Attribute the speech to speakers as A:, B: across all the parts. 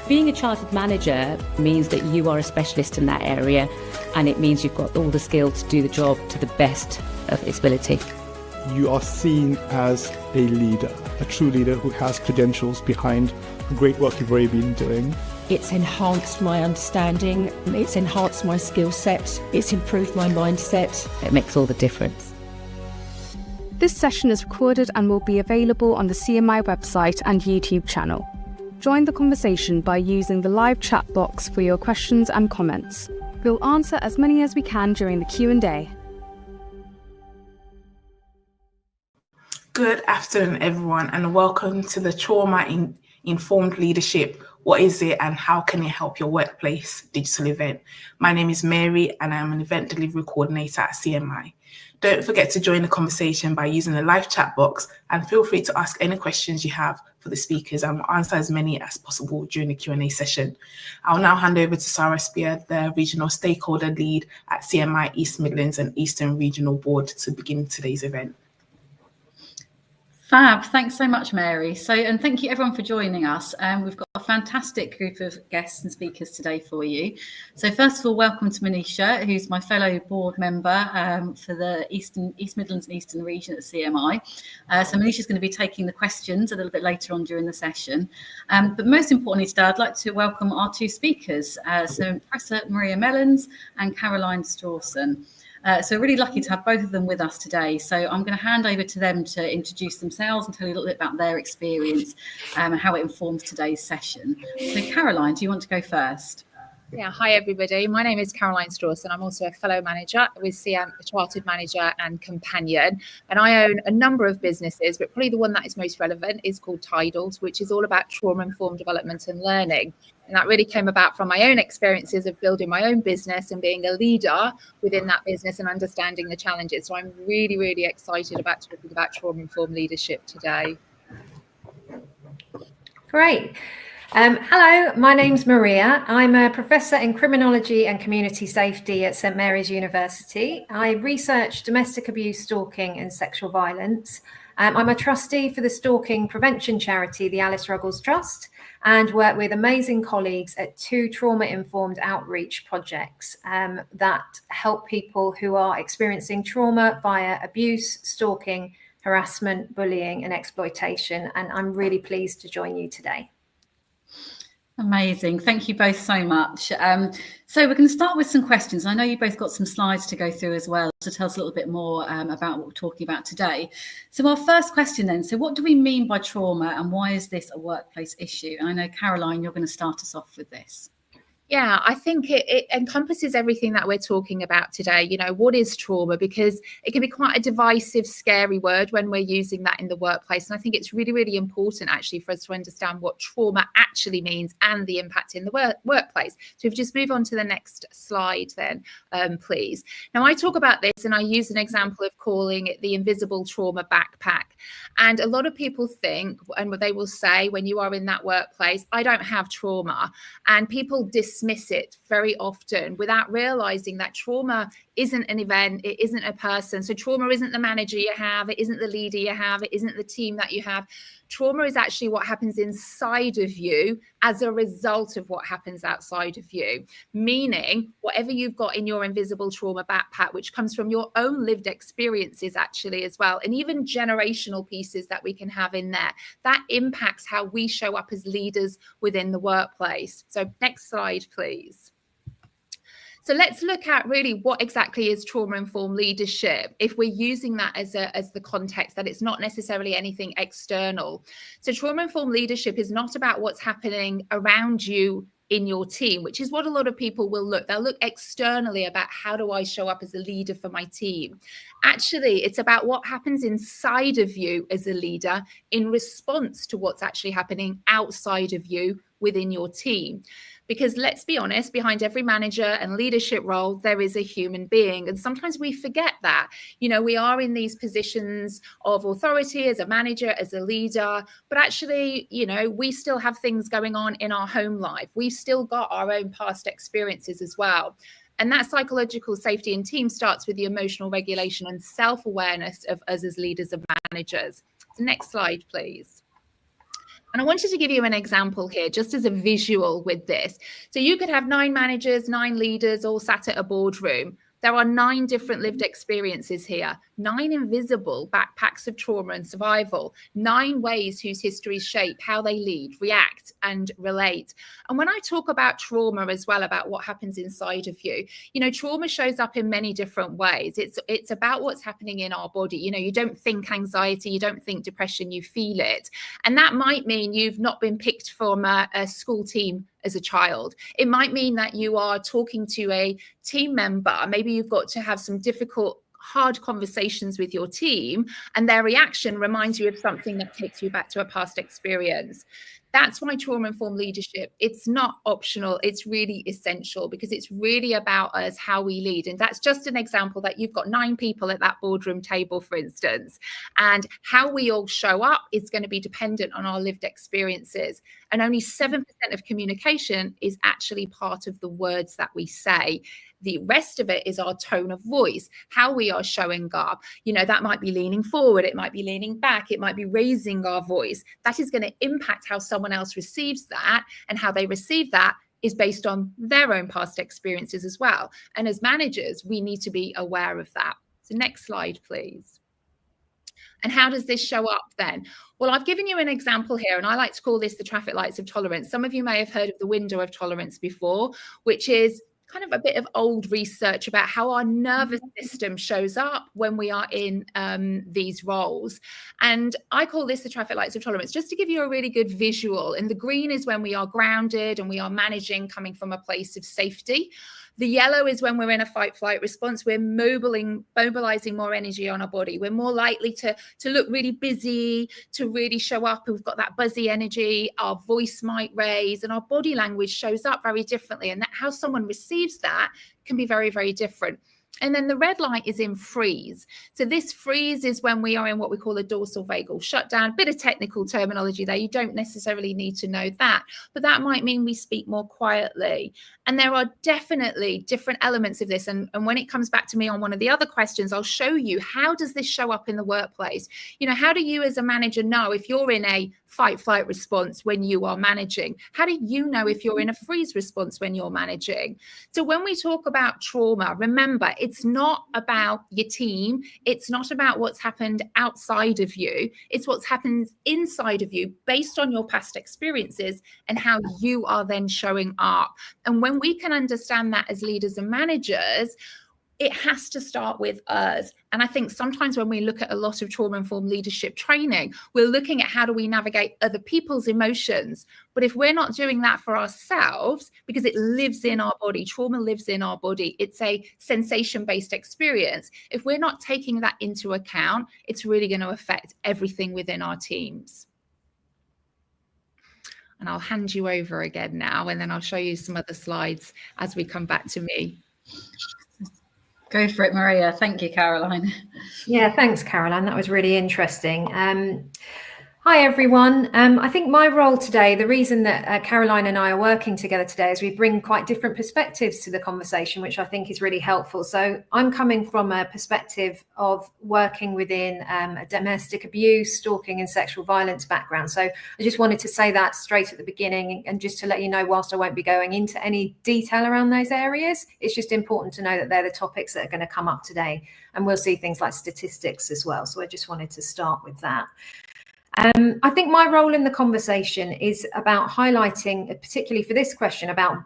A: Being a chartered manager means that you are a specialist in that area, and it means you've got all the skill to do the job to the best of its ability.
B: You are seen as a leader, a true leader who has credentials behind the great work you've already been doing.
C: It's enhanced my understanding, it's enhanced my skill set, it's improved my mindset.
A: It makes all the difference.
D: This session is recorded and will be available on the CMI website and YouTube channel. Join the conversation by using the live chat box for your questions and comments. We'll answer as many as we can during the Q&A.
E: Good afternoon, everyone, and welcome to the Trauma-Informed Leadership. What is it and how can it help your workplace digital event? My name is Mary and I'm an event delivery coordinator at CMI. Don't forget to join the conversation by using the live chat box and feel free to ask any questions you have for the speakers and we'll answer as many as possible during the Q&A session. I'll now hand over to Sarah Spear, the Regional Stakeholder Lead at CMI East Midlands and Eastern Regional Board, to begin today's event.
F: Fab, thanks so much, Mary. And thank you everyone for joining us. We've got a fantastic group of guests and speakers today for you. So first of all, welcome to Manisha, who's my fellow board member for the East Midlands and Eastern region at CMI. So Manisha's going to be taking the questions a little bit later on during the session. But most importantly today, I'd like to welcome our two speakers, so Professor Maria Mellons and Caroline Strawson. So really lucky to have both of them with us today. So I'm going to hand over to them to introduce themselves and tell you a little bit about their experience and how it informs today's session. So Caroline, do you want to go first?
G: Yeah, hi everybody. My name is Caroline Strawson. I'm also a fellow manager with CM, a chartered manager and companion. And I own a number of businesses, but probably the one that is most relevant is called Tidals, which is all about trauma-informed development and learning. And that really came about from my own experiences of building my own business and being a leader within that business and understanding the challenges. So I'm really, really excited about talking about trauma-informed leadership today.
H: Great. Hello, my name's Maria. I'm a professor in criminology and community safety at St Mary's University. I research domestic abuse, stalking and sexual violence. I'm a trustee for the stalking prevention charity, the Alice Ruggles Trust, and work with amazing colleagues at two trauma-informed outreach projects that help people who are experiencing trauma via abuse, stalking, harassment, bullying and exploitation. And I'm really pleased to join you today.
F: Amazing. Thank you both so much. So we're going to start with some questions. I know you both got some slides to go through as well to tell us a little bit more about what we're talking about today. So our first question then, so what do we mean by trauma and why is this a workplace issue? And I know, Caroline, you're going to start us off with this.
G: Yeah, I think it encompasses everything that we're talking about today. You know, what is trauma? Because it can be quite a divisive, scary word when we're using that in the workplace. And I think it's really, really important actually for us to understand what trauma actually means and the impact in the workplace. So if you just move on to the next slide then, please. Now, I talk about this and I use an example of calling it the invisible trauma backpack. And a lot of people think, and what they will say when you are in that workplace, I don't have trauma. And people dismiss it very often without realizing that trauma isn't an event, it isn't a person. So trauma isn't the manager you have, it isn't the leader you have, it isn't the team that you have. Trauma is actually what happens inside of you as a result of what happens outside of you. Meaning, whatever you've got in your invisible trauma backpack, which comes from your own lived experiences actually as well, and even generational pieces that we can have in there, that impacts how we show up as leaders within the workplace. So next slide, please. So let's look at really what exactly is trauma-informed leadership if we're using that as the context, that it's not necessarily anything external. So trauma-informed leadership is not about what's happening around you in your team, which is what a lot of people will look. They'll look externally about how do I show up as a leader for my team. Actually, it's about what happens inside of you as a leader in response to what's actually happening outside of you within your team. Because let's be honest, behind every manager and leadership role, there is a human being. And sometimes we forget that. You know, we are in these positions of authority as a manager, as a leader, but actually, you know, we still have things going on in our home life. We've still got our own past experiences as well. And that psychological safety in team starts with the emotional regulation and self-awareness of us as leaders and managers. So next slide, please. And I wanted to give you an example here, just as a visual with this. So you could have 9 managers, 9 leaders, all sat at a boardroom. There are 9 different lived experiences here, 9 invisible backpacks of trauma and survival, 9 ways whose histories shape how they lead, react, and relate. And when I talk about trauma as well, about what happens inside of you, trauma shows up in many different ways. It's about what's happening in our body. You don't think anxiety, you don't think depression, you feel it. And that might mean you've not been picked from a school team as a child. It might mean that you are talking to a team member. Maybe you've got to have some difficult, hard conversations with your team, and their reaction reminds you of something that takes you back to a past experience. That's why trauma-informed leadership, it's not optional, it's really essential, because it's really about us, how we lead. And that's just an example that you've got 9 people at that boardroom table, for instance, and how we all show up is going to be dependent on our lived experiences. And only 7% of communication is actually part of the words that we say. The rest of it is our tone of voice, how we are showing up. That might be leaning forward, it might be leaning back, it might be raising our voice. That is going to impact how someone else receives that, and how they receive that is based on their own past experiences as well. And as managers, we need to be aware of that. So next slide, please. And how does this show up then? Well, I've given you an example here, and I like to call this the traffic lights of tolerance. Some of you may have heard of the window of tolerance before, which is kind of a bit of old research about how our nervous system shows up when we are in these roles. And I call this the traffic lights of tolerance, just to give you a really good visual. And the green is when we are grounded and we are managing, coming from a place of safety. The yellow is when we're in a fight-flight response. We're mobilizing more energy on our body. We're more likely to look really busy, to really show up. We've got that buzzy energy. Our voice might raise, and our body language shows up very differently. And how someone receives that can be very, very different. And then the red light is in freeze. So this freeze is when we are in what we call a dorsal vagal shutdown. Bit of technical terminology there. You don't necessarily need to know that, but that might mean we speak more quietly. And there are definitely different elements of this. And when it comes back to me on one of the other questions, I'll show you, how does this show up in the workplace? How do you as a manager know if you're in a fight-flight response when you are managing? How do you know if you're in a freeze response when you're managing? So when we talk about trauma, remember, it's not about your team. It's not about what's happened outside of you. It's what's happened inside of you based on your past experiences and how you are then showing up. And when we can understand that as leaders and managers, it has to start with us. And I think sometimes when we look at a lot of trauma-informed leadership training, we're looking at how do we navigate other people's emotions. But if we're not doing that for ourselves, because it lives in our body, trauma lives in our body, it's a sensation-based experience. If we're not taking that into account, it's really going to affect everything within our teams. And I'll hand you over again now, and then I'll show you some other slides as we come back to me.
F: Go for it, Maria. Thank you, Caroline.
H: Yeah, thanks, Caroline. That was really interesting. Hi, everyone. I think my role today, the reason that Caroline and I are working together today is we bring quite different perspectives to the conversation, which I think is really helpful. So I'm coming from a perspective of working within a domestic abuse, stalking and sexual violence background. So I just wanted to say that straight at the beginning, and just to let you know, whilst I won't be going into any detail around those areas, it's just important to know that they're the topics that are going to come up today. And we'll see things like statistics as well. So I just wanted to start with that. I think my role in the conversation is about highlighting, particularly for this question, about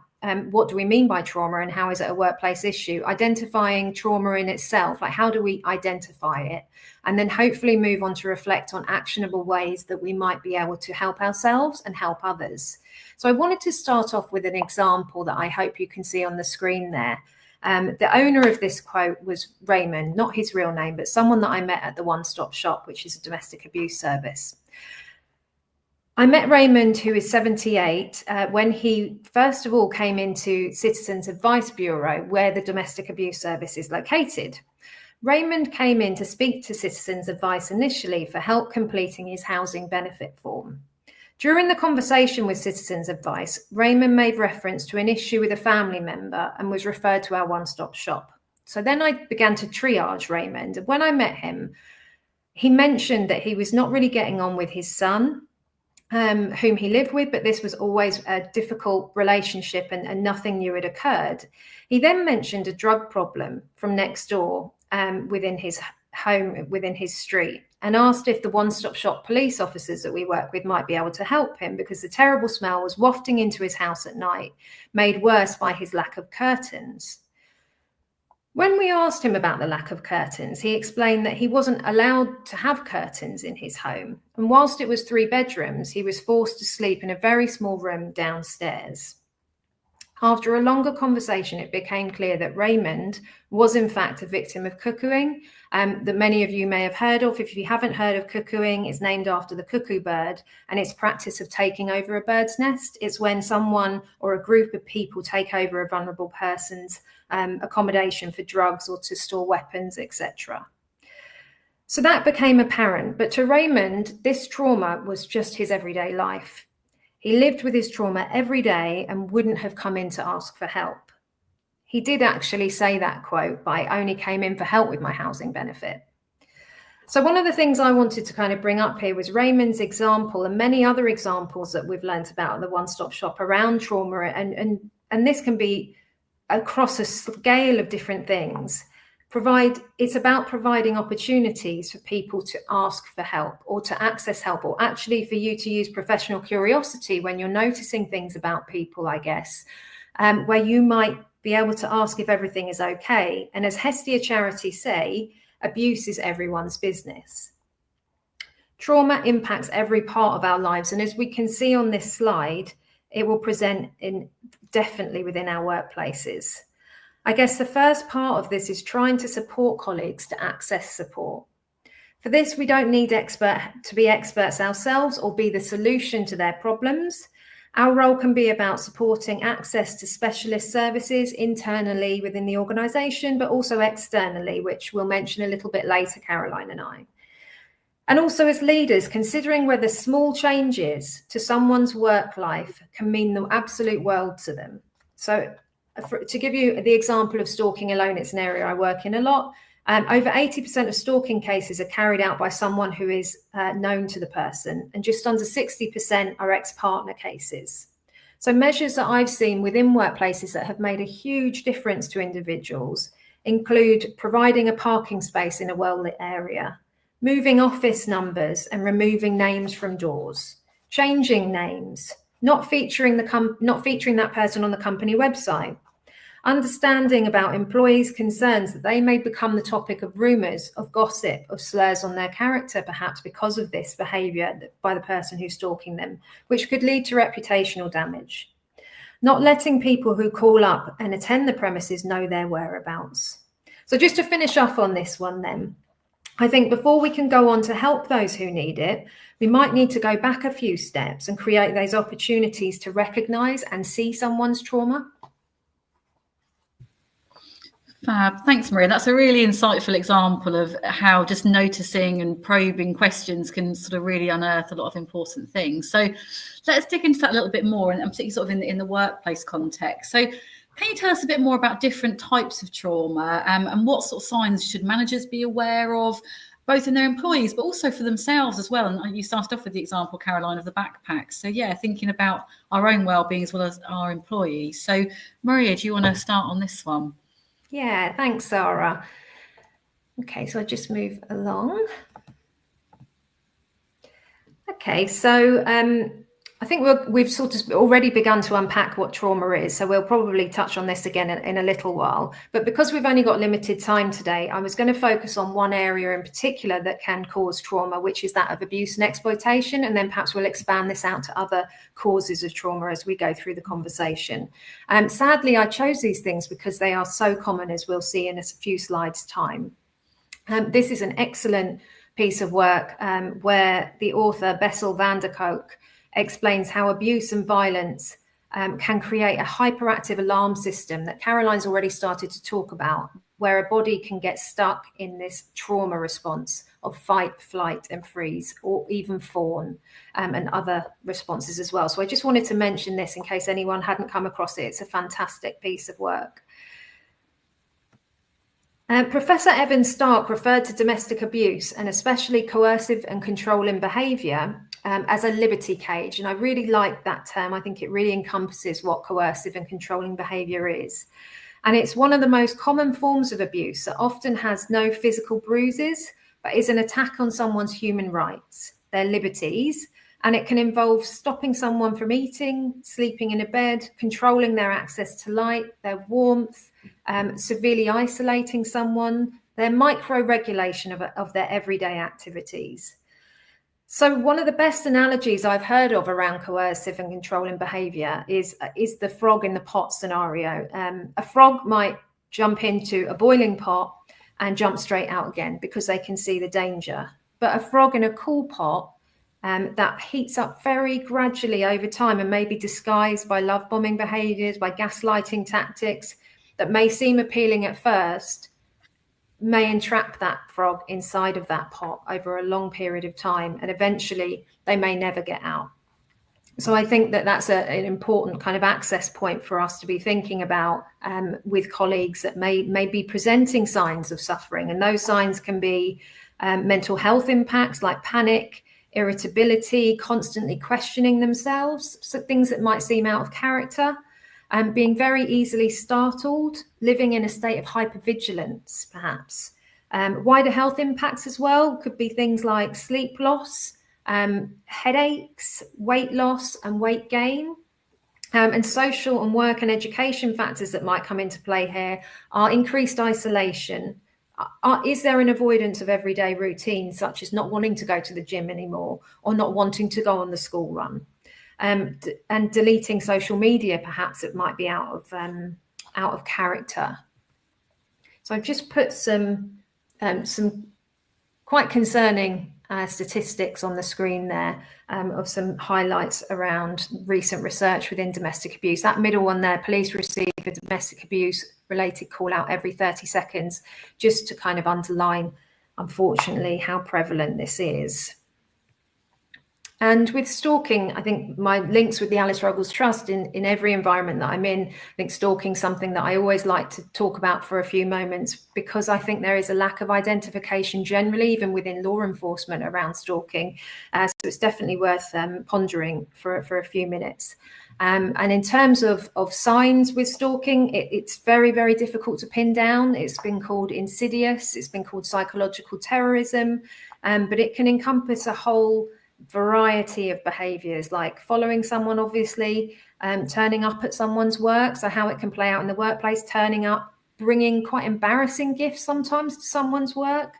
H: what do we mean by trauma and how is it a workplace issue, identifying trauma in itself, like how do we identify it, and then hopefully move on to reflect on actionable ways that we might be able to help ourselves and help others. So I wanted to start off with an example that I hope you can see on the screen there. The owner of this quote was Raymond, not his real name, but someone that I met at the One Stop Shop, which is a domestic abuse service. I met Raymond, who is 78, when he first of all came into Citizens Advice Bureau, where the domestic abuse service is located. Raymond came in to speak to Citizens Advice initially for help completing his housing benefit form. During the conversation with Citizens Advice, Raymond made reference to an issue with a family member and was referred to our one-stop shop. So then I began to triage Raymond. When I met him, he mentioned that he was not really getting on with his son, whom he lived with, but this was always a difficult relationship and nothing new had occurred. He then mentioned a drug problem from next door within his home, within his street, and asked if the one-stop shop police officers that we work with might be able to help him because the terrible smell was wafting into his house at night, made worse by his lack of curtains. When we asked him about the lack of curtains, he explained that he wasn't allowed to have curtains in his home. And whilst it was 3 bedrooms, he was forced to sleep in a very small room downstairs. After a longer conversation, it became clear that Raymond was in fact a victim of cuckooing, that many of you may have heard of. If you haven't heard of cuckooing, it's named after the cuckoo bird, and it's practice of taking over a bird's nest. It's when someone or a group of people take over a vulnerable person's accommodation for drugs or to store weapons, etc. So that became apparent. But to Raymond, this trauma was just his everyday life. He lived with his trauma every day and wouldn't have come in to ask for help. He did actually say that quote, but I only came in for help with my housing benefit. So one of the things I wanted to kind of bring up here was Raymond's example and many other examples that we've learnt about in the one-stop shop around trauma. And this can be across a scale of different things. It's about providing opportunities for people to ask for help or to access help, or actually for you to use professional curiosity when you're noticing things about people, I guess, where you might be able to ask if everything is okay. And as Hestia Charities say, abuse is everyone's business. Trauma impacts every part of our lives. And as we can see on this slide, it will present definitely within our workplaces. I guess the first part of this is trying to support colleagues to access support. For this, we don't need to be experts ourselves or be the solution to their problems. Our role can be about supporting access to specialist services internally within the organisation, but also externally, which we'll mention a little bit later, Caroline and I. And also as leaders, considering whether small changes to someone's work life can mean the absolute world to them. So to give you the example of stalking alone, it's an area I work in a lot. Over 80% of stalking cases are carried out by someone who is known to the person, and just under 60% are ex-partner cases. So measures that I've seen within workplaces that have made a huge difference to individuals include providing a parking space in a well-lit area, moving office numbers and removing names from doors, changing names, not featuring that person on the company website, understanding about employees' concerns that they may become the topic of rumours, of gossip, of slurs on their character, perhaps because of this behaviour by the person who's stalking them, which could lead to reputational damage. Not letting people who call up and attend the premises know their whereabouts. So just to finish off on this one then, I think before we can go on to help those who need it, we might need to go back a few steps and create those opportunities to recognise and see someone's trauma.
F: Fab. Thanks, Maria. That's a really insightful example of how just noticing and probing questions can sort of really unearth a lot of important things. So let's dig into that a little bit more, and particularly sort of in the workplace context. So can you tell us a bit more about different types of trauma and what sort of signs should managers be aware of, both in their employees, but also for themselves as well? And you started off with the example, Caroline, of the backpacks. So yeah, thinking about our own well-being as well as our employees. So Maria, do you want to start on this one?
H: Yeah, thanks, Sarah. Okay, so I just move along. Okay, so I think we've sort of already begun to unpack what trauma is, so we'll probably touch on this again in a little while. But because we've only got limited time today, I was going to focus on one area in particular that can cause trauma, which is that of abuse and exploitation, and then perhaps we'll expand this out to other causes of trauma as we go through the conversation. Sadly, I chose these things because they are so common, as we'll see in a few slides' time. This is an excellent piece of work where the author Bessel van der Kolk explains how abuse and violence can create a hyperactive alarm system that Caroline's already started to talk about, where a body can get stuck in this trauma response of fight, flight and freeze, or even fawn, and other responses as well. So I just wanted to mention this in case anyone hadn't come across it. It's a fantastic piece of work. Professor Evan Stark referred to domestic abuse, and especially coercive and controlling behaviour, as a liberty cage. And I really like that term. I think it really encompasses what coercive and controlling behaviour is. And it's one of the most common forms of abuse that often has no physical bruises, but is an attack on someone's human rights, their liberties. And it can involve stopping someone from eating, sleeping in a bed, controlling their access to light, their warmth, severely isolating someone, their micro-regulation of their everyday activities. So one of the best analogies I've heard of around coercive and controlling behaviour is the frog in the pot scenario. A frog might jump into a boiling pot and jump straight out again because they can see the danger. But a frog in a cool pot that heats up very gradually over time and may be disguised by love bombing behaviours, by gaslighting tactics that may seem appealing at first, may entrap that frog inside of that pot over a long period of time, and eventually they may never get out. So I think that that's an important kind of access point for us to be thinking about with colleagues that may be presenting signs of suffering. And those signs can be mental health impacts like panic, irritability, constantly questioning themselves, so things that might seem out of character, being very easily startled, living in a state of hypervigilance, perhaps. Wider health impacts as well could be things like sleep loss, headaches, weight loss and weight gain. And social and work and education factors that might come into play here are increased isolation. Is there an avoidance of everyday routines, such as not wanting to go to the gym anymore or not wanting to go on the school run? And deleting social media, perhaps it might be out of character. So I've just put some quite concerning statistics on the screen there of some highlights around recent research within domestic abuse. That middle one there, police receive a domestic abuse related call out every 30 seconds, just to kind of underline, unfortunately, how prevalent this is. And with stalking, I think my links with the Alice Ruggles Trust in every environment that I'm in, I think stalking is something that I always like to talk about for a few moments, because I think there is a lack of identification generally, even within law enforcement, around stalking. So it's definitely worth pondering for a few minutes. And in terms of signs with stalking, it's very, very difficult to pin down. It's been called insidious, it's been called psychological terrorism, but it can encompass a whole variety of behaviours, like following someone, obviously, turning up at someone's work, so how it can play out in the workplace, turning up, bringing quite embarrassing gifts sometimes to someone's work,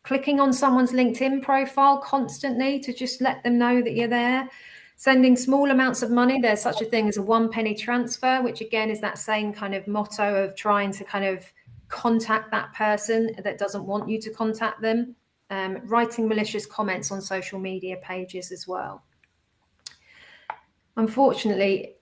H: clicking on someone's LinkedIn profile constantly to just let them know that you're there, sending small amounts of money. There's such a thing as a 1 penny transfer, which again is that same kind of motto of trying to kind of contact that person that doesn't want you to contact them. Writing malicious comments on social media pages as well. Unfortunately,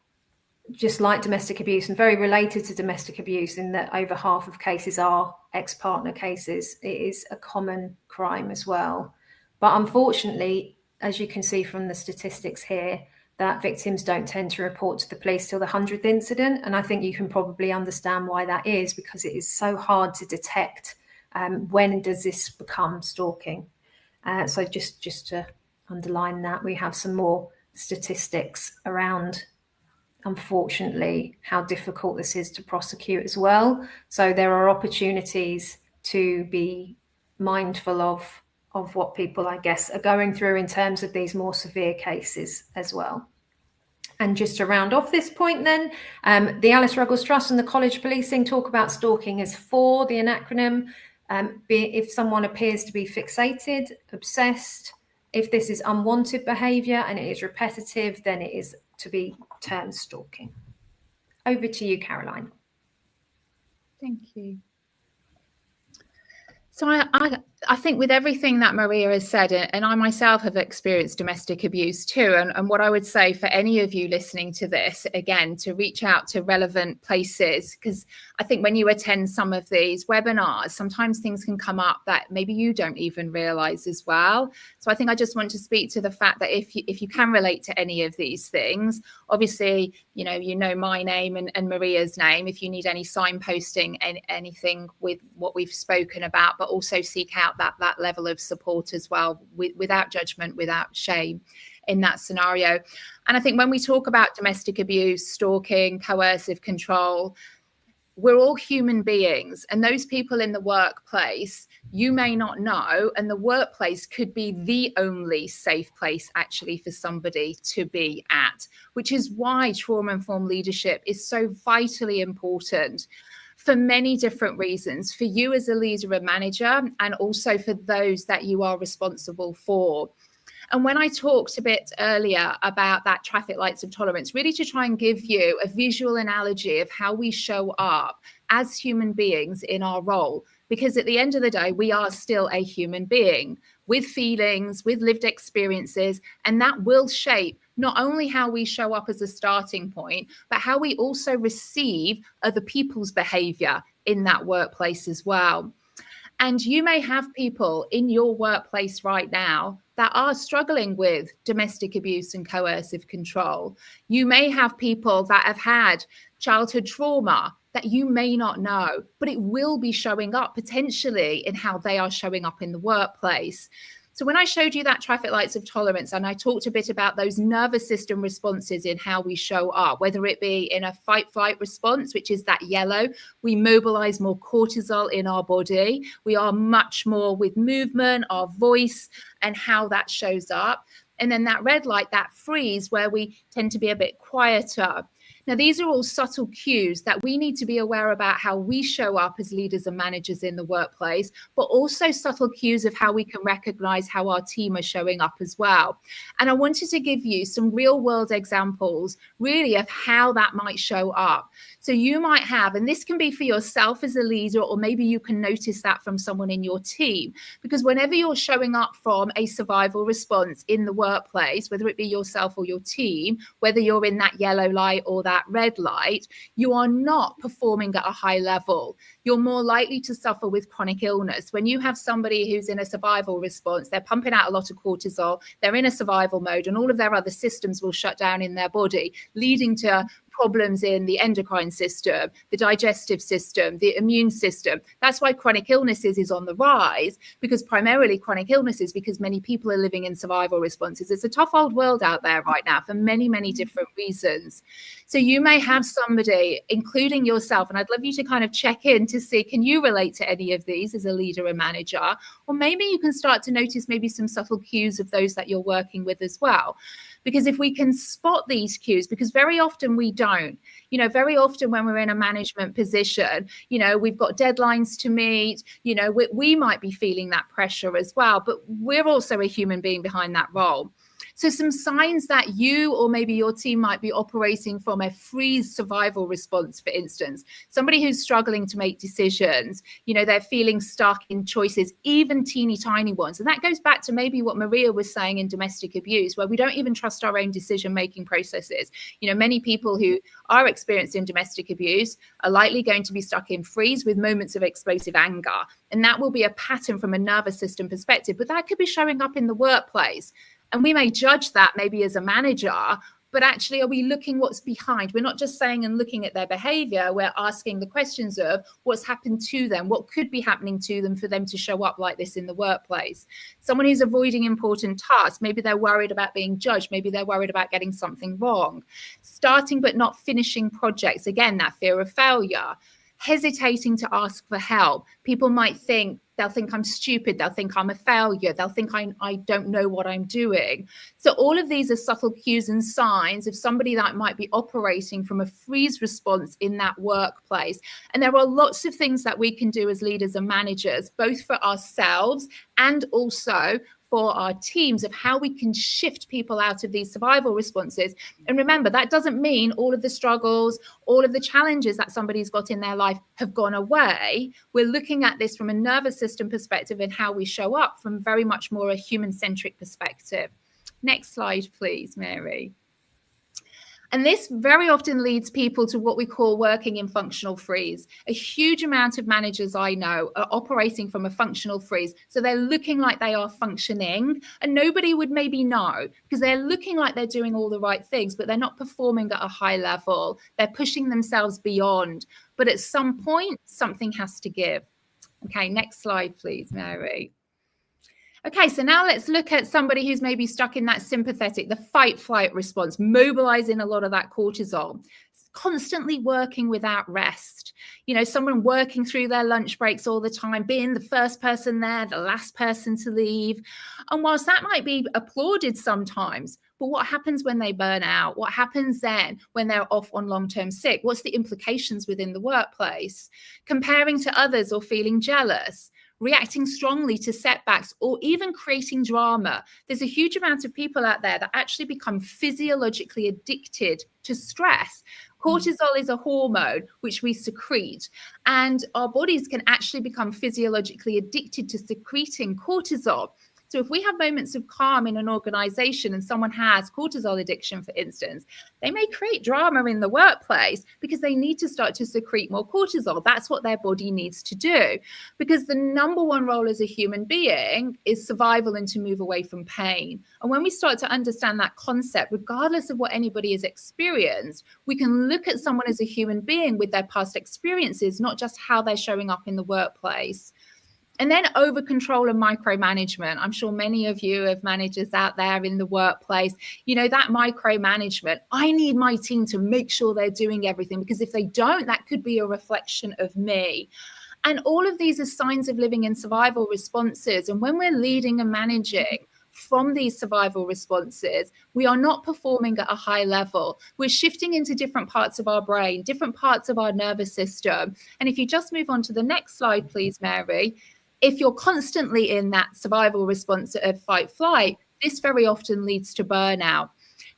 H: just like domestic abuse, and very related to domestic abuse in that over half of cases are ex-partner cases, it is a common crime as well. But unfortunately, as you can see from the statistics here, that victims don't tend to report to the police till the 100th incident. And I think you can probably understand why that is, because it is so hard to detect when does this become stalking. So just to underline that, we have some more statistics around, unfortunately, how difficult this is to prosecute as well. So there are opportunities to be mindful of what people, I guess, are going through in terms of these more severe cases as well. And just to round off this point then, the Alice Ruggles Trust and the College Policing talk about stalking as FOR, the acronym. If someone appears to be fixated, obsessed, if this is unwanted behaviour and it is repetitive, then it is to be termed stalking. Over to you, Caroline.
G: Thank you. So I think with everything that Maria has said, and I myself have experienced domestic abuse too, and what I would say for any of you listening to this, again, to reach out to relevant places, because I think when you attend some of these webinars, sometimes things can come up that maybe you don't even realise as well. So I think I just want to speak to the fact that if you can relate to any of these things, obviously, you know my name and Maria's name, if you need any signposting, anything with what we've spoken about, but also seek out about that level of support as well, without judgment, without shame in that scenario. And I think when we talk about domestic abuse, stalking, coercive control, we're all human beings, and those people in the workplace, you may not know, and the workplace could be the only safe place actually for somebody to be at, which is why trauma-informed leadership is so vitally important for many different reasons, for you as a leader and manager, and also for those that you are responsible for. And when I talked a bit earlier about that traffic lights of tolerance, really to try and give you a visual analogy of how we show up as human beings in our role, because at the end of the day, we are still a human being with feelings, with lived experiences, and that will shape not only how we show up as a starting point, but how we also receive other people's behavior in that workplace as well. And you may have people in your workplace right now that are struggling with domestic abuse and coercive control. You may have people that have had childhood trauma that you may not know, but it will be showing up potentially in how they are showing up in the workplace. So when I showed you that traffic lights of tolerance, and I talked a bit about those nervous system responses in how we show up, whether it be in a fight-flight response, which is that yellow, we mobilize more cortisol in our body. We are much more with movement, our voice, and how that shows up. And then that red light, that freeze, where we tend to be a bit quieter. Now, these are all subtle cues that we need to be aware about how we show up as leaders and managers in the workplace, but also subtle cues of how we can recognize how our team are showing up as well. And I wanted to give you some real world examples, really, of how that might show up. So you might have, and this can be for yourself as a leader, or maybe you can notice that from someone in your team, because whenever you're showing up from a survival response in the workplace, whether it be yourself or your team, whether you're in that yellow light or that red light, you are not performing at a high level. You're more likely to suffer with chronic illness. When you have somebody who's in a survival response, they're pumping out a lot of cortisol, they're in a survival mode, and all of their other systems will shut down in their body, leading to problems in the endocrine system, the digestive system, the immune system. That's why chronic illnesses is on the rise, because primarily chronic illnesses, because many people are living in survival responses. It's a tough old world out there right now for many, many different reasons. So you may have somebody, including yourself, and I'd love you to kind of check in to see, can you relate to any of these as a leader and manager? Or maybe you can start to notice maybe some subtle cues of those that you're working with as well. Because if we can spot these cues, because very often we don't, very often when we're in a management position, we've got deadlines to meet, we might be feeling that pressure as well, but we're also a human being behind that role. So some signs that you or maybe your team might be operating from a freeze survival response, for instance, somebody who's struggling to make decisions, they're feeling stuck in choices, even teeny tiny ones. And that goes back to maybe what Maria was saying in domestic abuse, where we don't even trust our own decision-making processes. Many people who are experiencing domestic abuse are likely going to be stuck in freeze with moments of explosive anger. And that will be a pattern from a nervous system perspective, but that could be showing up in the workplace. And we may judge that maybe as a manager, but actually, are we looking what's behind? We're not just saying and looking at their behavior. We're asking the questions of what's happened to them, what could be happening to them for them to show up like this in the workplace. Someone who's avoiding important tasks, maybe they're worried about being judged. Maybe they're worried about getting something wrong. Starting but not finishing projects. Again, that fear of failure. Hesitating to ask for help. People might think, they'll think I'm stupid. They'll think I'm a failure. They'll think I don't know what I'm doing. So all of these are subtle cues and signs of somebody that might be operating from a freeze response in that workplace. And there are lots of things that we can do as leaders and managers, both for ourselves and also for our teams, of how we can shift people out of these survival responses. And remember, that doesn't mean all of the struggles, all of the challenges that somebody's got in their life have gone away. We're looking at this from a nervous system perspective and how we show up from very much more a human-centric perspective. Next slide, please, Mary. And this very often leads people to what we call working in functional freeze. A huge amount of managers I know are operating from a functional freeze. So they're looking like they are functioning, and nobody would maybe know, because they're looking like they're doing all the right things, but they're not performing at a high level. They're pushing themselves beyond. But at some point, something has to give. Okay, next slide, please, Mary. Okay, so now let's look at somebody who's maybe stuck in that sympathetic, the fight-flight response, mobilizing a lot of that cortisol, constantly working without rest. You know, someone working through their lunch breaks all the time, being the first person there, the last person to leave. And whilst that might be applauded sometimes, but what happens when they burn out? What happens then when they're off on long-term sick? What's the implications within the workplace? Comparing to others or feeling jealous, reacting strongly to setbacks, or even creating drama. There's a huge amount of people out there that actually become physiologically addicted to stress. Cortisol is a hormone which we secrete, and our bodies can actually become physiologically addicted to secreting cortisol. So if we have moments of calm in an organization and someone has cortisol addiction, for instance, they may create drama in the workplace because they need to start to secrete more cortisol. That's what their body needs to do, because the number one role as a human being is survival and to move away from pain. And when we start to understand that concept, regardless of what anybody has experienced, we can look at someone as a human being with their past experiences, not just how they're showing up in the workplace. And then over control and micromanagement. I'm sure many of you have managers out there in the workplace. You know, that micromanagement, I need my team to make sure they're doing everything, because if they don't, that could be a reflection of me. And all of these are signs of living in survival responses. And when we're leading and managing from these survival responses, we are not performing at a high level. We're shifting into different parts of our brain, different parts of our nervous system. And if you just move on to the next slide, please, Mary. If you're constantly in that survival response of fight flight, this very often leads to burnout.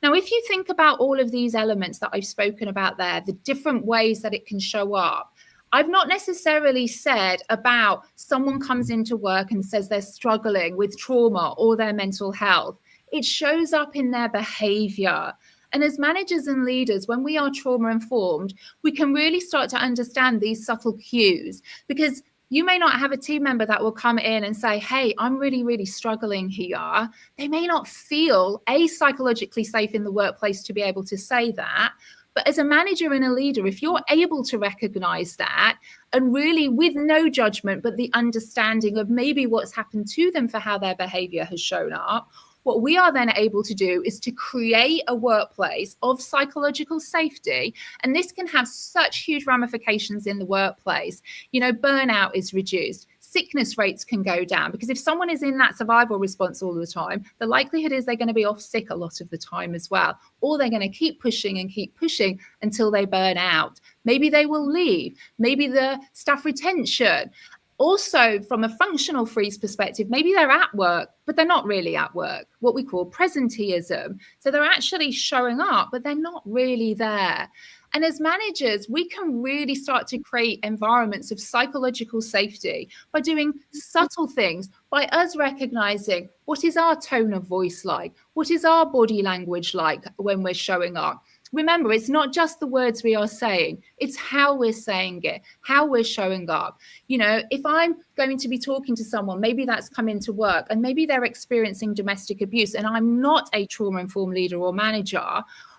G: Now, if you think about all of these elements that I've spoken about there, the different ways that it can show up, I've not necessarily said about someone comes into work and says they're struggling with trauma or their mental health. It shows up in their behavior. And as managers and leaders, when we are trauma informed, we can really start to understand these subtle cues, because you may not have a team member that will come in and say, hey, I'm really, really struggling here. They may not feel psychologically safe in the workplace to be able to say that. But as a manager and a leader, if you're able to recognize that, and really with no judgment, but the understanding of maybe what's happened to them for how their behavior has shown up, what we are then able to do is to create a workplace of psychological safety. And this can have such huge ramifications in the workplace. You know, burnout is reduced. Sickness rates can go down, because if someone is in that survival response all the time, the likelihood is they're going to be off sick a lot of the time as well, or they're going to keep pushing until they burn out. Maybe they will leave. Maybe the staff retention. Also, from a functional freeze perspective, maybe they're at work, but they're not really at work, what we call presenteeism. So they're actually showing up, but they're not really there. And as managers, we can really start to create environments of psychological safety by doing subtle things, by us recognizing what is our tone of voice like, what is our body language like when we're showing up. Remember, it's not just the words we are saying, it's how we're saying it, how we're showing up. You know, if I'm going to be talking to someone, maybe that's come into work and maybe they're experiencing domestic abuse and I'm not a trauma-informed leader or manager,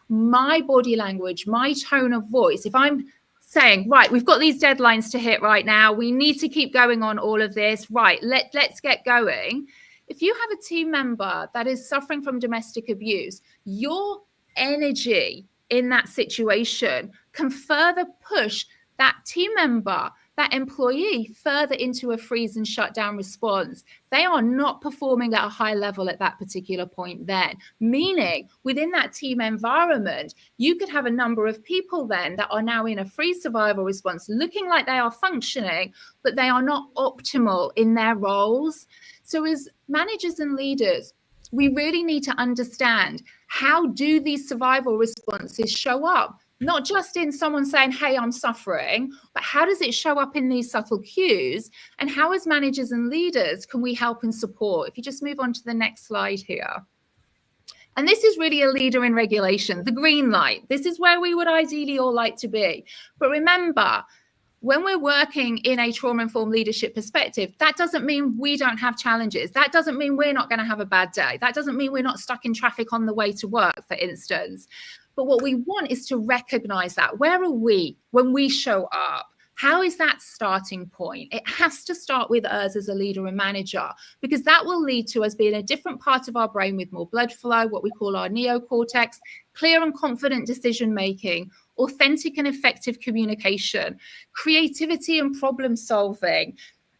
G: my body language, my tone of voice, if I'm saying, right, we've got these deadlines to hit right now, we need to keep going on all of this, right, let's get going. If you have a team member that is suffering from domestic abuse, your energy in that situation can further push that team member, that employee, further into a freeze and shutdown response. They are not performing at a high level at that particular point then, meaning within that team environment, you could have a number of people then that are now in a freeze survival response, looking like they are functioning, but they are not optimal in their roles. So as managers and leaders, we really need to understand, how do these survival responses show up? Not just in someone saying, hey, I'm suffering, but how does it show up in these subtle cues? And how, as managers and leaders, can we help and support? If you just move on to the next slide here. And this is really a leader in regulation, the green light. This is where we would ideally all like to be. But remember, when we're working in a trauma-informed leadership perspective, that doesn't mean we don't have challenges. That doesn't mean we're not going to have a bad day. That doesn't mean we're not stuck in traffic on the way to work, for instance. But what we want is to recognize that. Where are we when we show up? How is that starting point? It has to start with us as a leader and manager, because that will lead to us being a different part of our brain with more blood flow, what we call our neocortex, clear and confident decision making, authentic and effective communication, creativity and problem solving,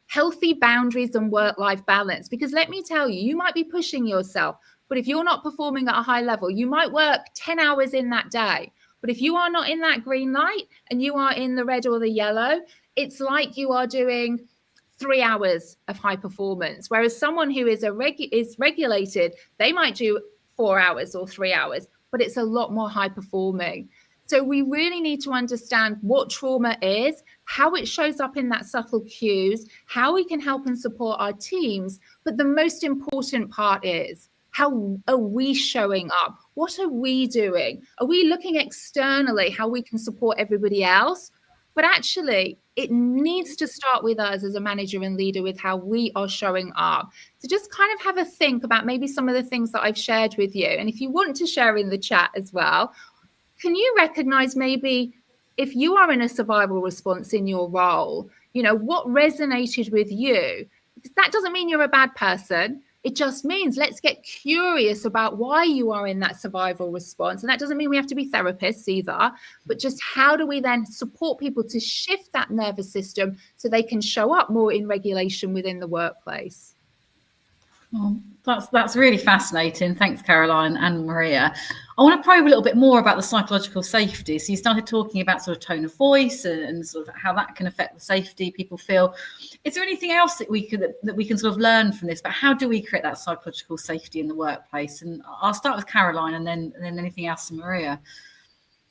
G: healthy boundaries and work-life balance. Because let me tell you, you might be pushing yourself, but if you're not performing at a high level, you might work 10 hours in that day. But if you are not in that green light and you are in the red or the yellow, it's like you are doing 3 hours of high performance. Whereas someone who is regulated, they might do 4 hours or 3 hours, but it's a lot more high performing. So we really need to understand what trauma is, how it shows up in that subtle cues, how we can help and support our teams. But the most important part is, how are we showing up? What are we doing? Are we looking externally how we can support everybody else? But actually, it needs to start with us as a manager and leader with how we are showing up. So just kind of have a think about maybe some of the things that I've shared with you. And if you want to share in the chat as well, can you recognize maybe if you are in a survival response in your role, what resonated with you? Because that doesn't mean you're a bad person. It just means let's get curious about why you are in that survival response. And that doesn't mean we have to be therapists either, but just how do we then support people to shift that nervous system so they can show up more in regulation within the workplace?
F: Well, that's really fascinating. Thanks, Caroline and Maria. I want to probe a little bit more about the psychological safety. So you started talking about sort of tone of voice and sort of how that can affect the safety people feel. Is there anything else that we can sort of learn from this? But how do we create that psychological safety in the workplace? And I'll start with Caroline and then anything else from Maria.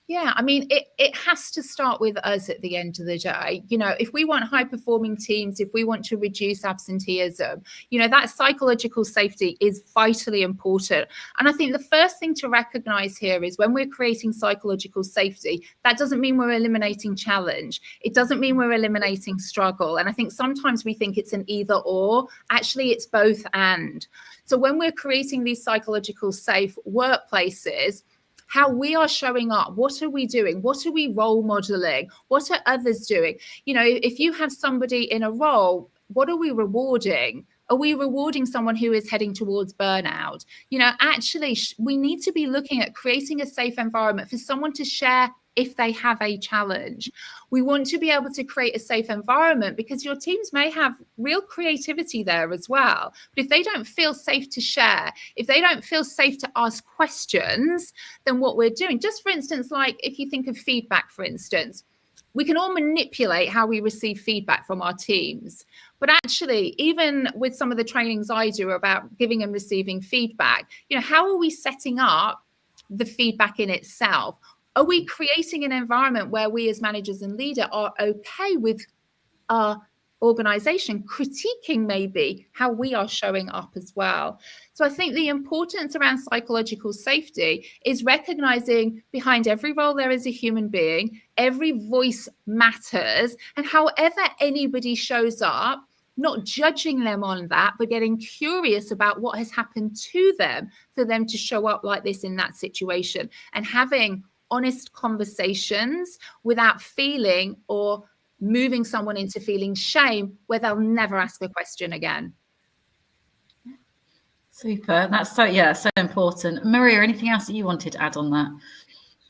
G: Yeah, I mean, it has to start with us at the end of the day. If we want high performing teams, if we want to reduce absenteeism, that psychological safety is vitally important. And I think the first thing to recognize here is when we're creating psychological safety, that doesn't mean we're eliminating challenge. It doesn't mean we're eliminating struggle. And I think sometimes we think it's an either or. Actually, it's both and. So when we're creating these psychological safe workplaces, how we are showing up, what are we doing? What are we role modeling? What are others doing? If you have somebody in a role, what are we rewarding? Are we rewarding someone who is heading towards burnout? Actually, we need to be looking at creating a safe environment for someone to share if they have a challenge. We want to be able to create a safe environment because your teams may have real creativity there as well. But if they don't feel safe to share, if they don't feel safe to ask questions, then what we're doing, just for instance, like if you think of feedback, for instance, we can all manipulate how we receive feedback from our teams. But actually, even with some of the trainings I do about giving and receiving feedback, how are we setting up the feedback in itself? Are we creating an environment where we as managers and leaders are okay with our organization critiquing maybe how we are showing up as well? So I think the importance around psychological safety is recognizing behind every role there is a human being, every voice matters, and however anybody shows up, not judging them on that, but getting curious about what has happened to them for them to show up like this in that situation, and having honest conversations without feeling or moving someone into feeling shame where they'll never ask a question again.
F: Super. That's so important. Maria, anything else that you wanted to add on that?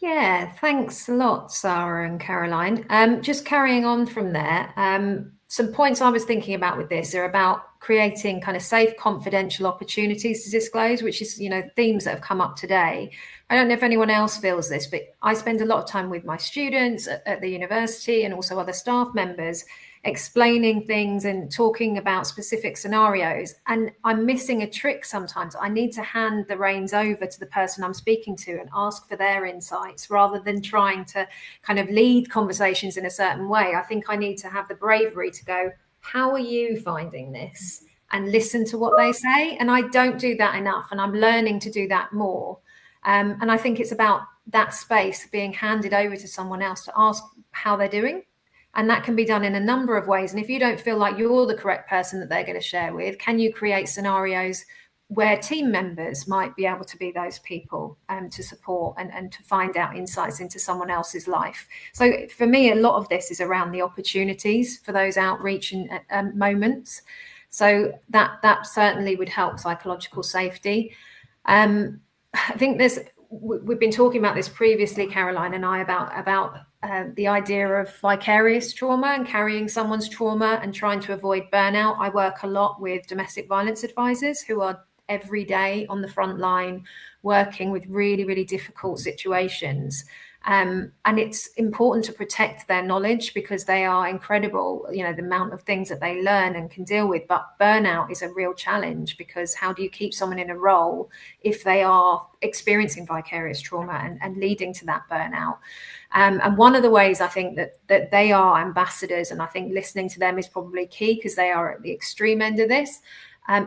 H: Yeah, thanks a lot, Sarah and Caroline. Just carrying on from there, some points I was thinking about with this are about creating kind of safe, confidential opportunities to disclose, which is, themes that have come up today. I don't know if anyone else feels this, but I spend a lot of time with my students at the university and also other staff members explaining things and talking about specific scenarios. And I'm missing a trick sometimes. I need to hand the reins over to the person I'm speaking to and ask for their insights rather than trying to kind of lead conversations in a certain way. I think I need to have the bravery to go, how are you finding this? And listen to what they say. And I don't do that enough. And I'm learning to do that more. And I think it's about that space being handed over to someone else to ask how they're doing. And that can be done in a number of ways. And if you don't feel like you're the correct person that they're going to share with, can you create scenarios where team members might be able to be those people to support and to find out insights into someone else's life. So for me, a lot of this is around the opportunities for those outreach and moments. So that certainly would help psychological safety. I think we've been talking about this previously, Caroline and I, about the idea of vicarious trauma and carrying someone's trauma and trying to avoid burnout. I work a lot with domestic violence advisors who are every day on the front line working with really, really difficult situations. And it's important to protect their knowledge because they are incredible, the amount of things that they learn and can deal with. But burnout is a real challenge because how do you keep someone in a role if they are experiencing vicarious trauma and leading to that burnout? And one of the ways I think that they are ambassadors, and I think listening to them is probably key because they are at the extreme end of this,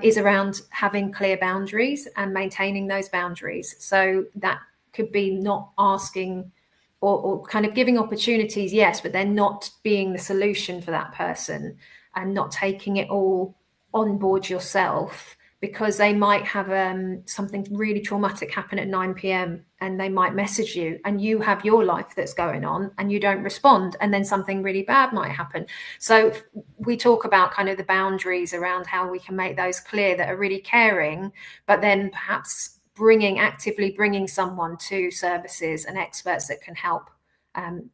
H: is around having clear boundaries and maintaining those boundaries. So that could be not asking or kind of giving opportunities, yes, but they're not being the solution for that person and not taking it all on board yourself, because they might have something really traumatic happen at 9 p.m. and they might message you and you have your life that's going on and you don't respond, and then something really bad might happen. So we talk about kind of the boundaries around how we can make those clear that are really caring, but then perhaps actively bringing someone to services and experts that can help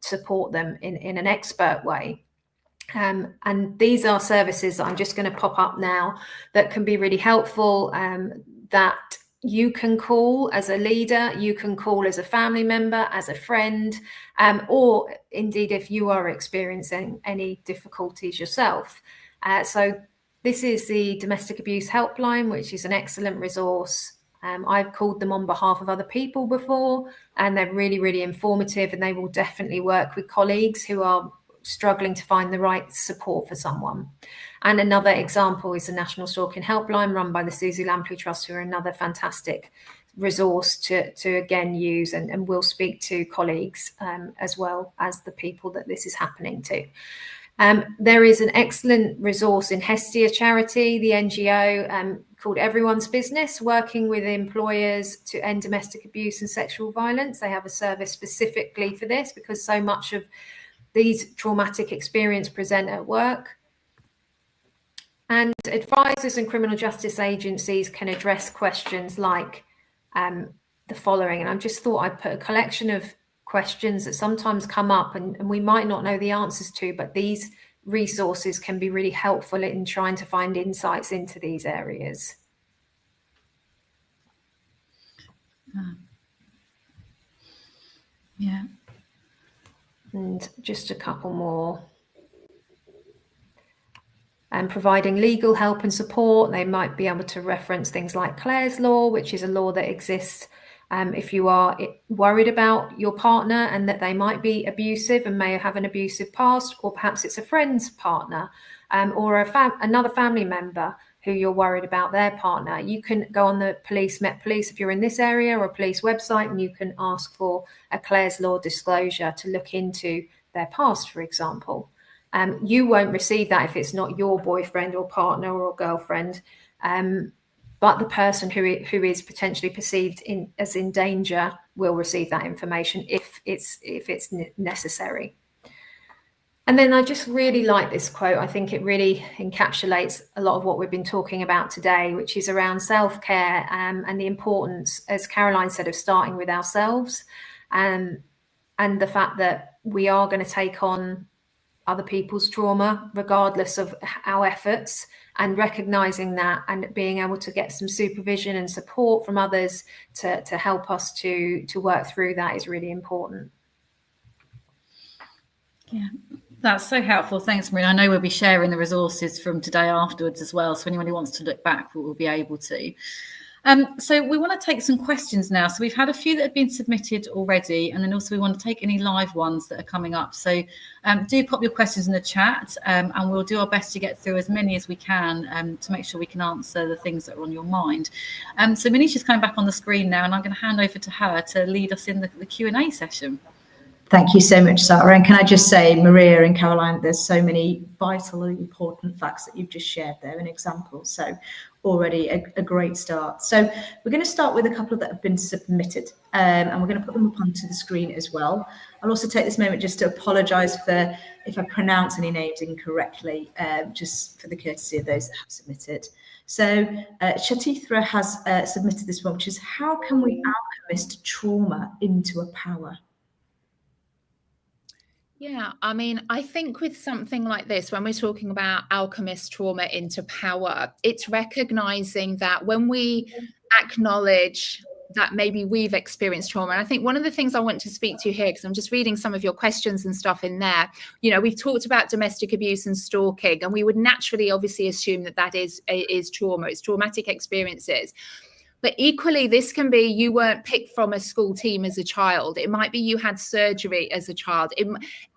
H: support them in an expert way. And these are services that I'm just going to pop up now that can be really helpful, that you can call as a leader, you can call as a family member, as a friend, or indeed if you are experiencing any difficulties yourself. So this is the Domestic Abuse Helpline, which is an excellent resource. I've called them on behalf of other people before, and they're really, really informative, and they will definitely work with colleagues who are struggling to find the right support for someone. And another example is the National Stalking Helpline run by the Susie Lampley Trust, who are another fantastic resource to again use, and will speak to colleagues as well as the people that this is happening to. There is an excellent resource in Hestia Charity, the NGO, called Everyone's Business, working with employers to end domestic abuse and sexual violence. They have a service specifically for this because so much of these traumatic experiences present at work. And advisors and criminal justice agencies can address questions like the following. And I just thought I'd put a collection of questions that sometimes come up and we might not know the answers to, but these resources can be really helpful in trying to find insights into these areas.
F: Yeah.
H: And just a couple more. And providing legal help and support, they might be able to reference things like Clare's Law, which is a law that exists if you are worried about your partner and that they might be abusive and may have an abusive past, or perhaps it's a friend's partner or another family member who you're worried about their partner. You can go on the Met Police if you're in this area, or a police website, and you can ask for a Clare's Law disclosure to look into their past, for example. You won't receive that if it's not your boyfriend or partner or girlfriend. But the person who is potentially perceived as in danger will receive that information if it's necessary. And then I just really like this quote. I think it really encapsulates a lot of what we've been talking about today, which is around self-care and the importance, as Caroline said, of starting with ourselves, and the fact that we are going to take on other people's trauma regardless of our efforts, and recognizing that and being able to get some supervision and support from others to help us to work through that is really important.
F: Yeah, that's so helpful. Thanks, Maria. I know we'll be sharing the resources from today afterwards as well, so anyone who wants to look back will be able to. So we want to take some questions now. So we've had a few that have been submitted already, and then also we want to take any live ones that are coming up. So do pop your questions in the chat, and we'll do our best to get through as many as we can to make sure we can answer the things that are on your mind. So Manisha's coming back on the screen now, and I'm going to hand over to her to lead us in the Q&A session.
I: Thank you so much, Sarah. And can I just say, Maria and Caroline, there's so many vital and important facts that you've just shared there and examples. So already a great start. So we're going to start with a couple that have been submitted, and we're going to put them up onto the screen as well. I'll also take this moment just to apologise for if I pronounce any names incorrectly, just for the courtesy of those that have submitted. So Shatithra has submitted this one, which is, how can we alchemist trauma into a power?
G: Yeah, I mean, I think with something like this, when we're talking about alchemist trauma into power, it's recognizing that when we acknowledge that maybe we've experienced trauma. And I think one of the things I want to speak to here, because I'm just reading some of your questions and stuff in there, you know, we've talked about domestic abuse and stalking, and we would naturally obviously assume that that is trauma, it's traumatic experiences. But equally, this can be you weren't picked from a school team as a child. It might be you had surgery as a child.